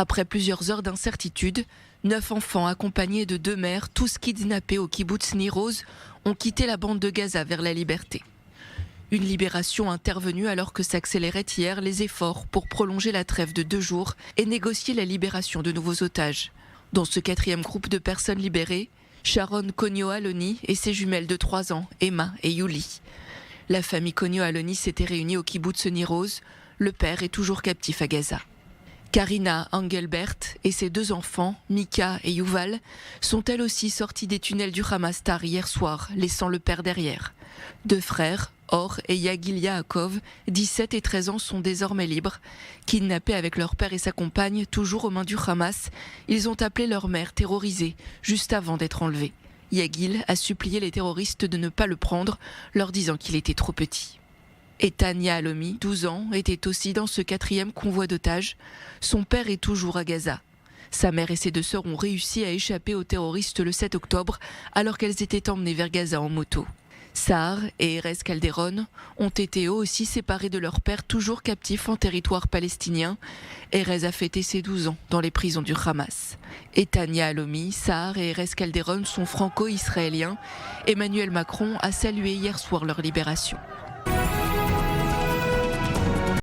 Après plusieurs heures d'incertitude, 9 enfants accompagnés de 2 mères, tous kidnappés au kibboutz Nir Oz, ont quitté la bande de Gaza vers la liberté. Une libération intervenue alors que s'accéléraient hier les efforts pour prolonger la trêve de 2 jours et négocier la libération de nouveaux otages. Dans ce 4e groupe de personnes libérées, Sharon Konyo-Aloni et ses jumelles de 3 ans, Emma et Yuli. La famille Konyo-Aloni s'était réunie au kibboutz Nir Oz. Le père est toujours captif à Gaza. Karina Engelbert et ses 2 enfants, Mika et Yuval, sont elles aussi sorties des tunnels du Hamas tard hier soir, laissant le père derrière. 2 frères, Or et Yagil Yaakov, 17 et 13 ans, sont désormais libres. Kidnappés avec leur père et sa compagne, toujours aux mains du Hamas, ils ont appelé leur mère terrorisée, juste avant d'être enlevés. Yagil a supplié les terroristes de ne pas le prendre, leur disant qu'il était trop petit. Eitan Yahalomi, 12 ans, était aussi dans ce 4e convoi d'otages. Son père est toujours à Gaza. Sa mère et ses 2 sœurs ont réussi à échapper aux terroristes le 7 octobre, alors qu'elles étaient emmenées vers Gaza en moto. Sahar et Erez Calderon ont été eux aussi séparés de leur père, toujours captif en territoire palestinien. Erez a fêté ses 12 ans dans les prisons du Hamas. Eitan Yahalomi, Sahar et Erez Calderon sont franco-israéliens. Emmanuel Macron a salué hier soir leur libération.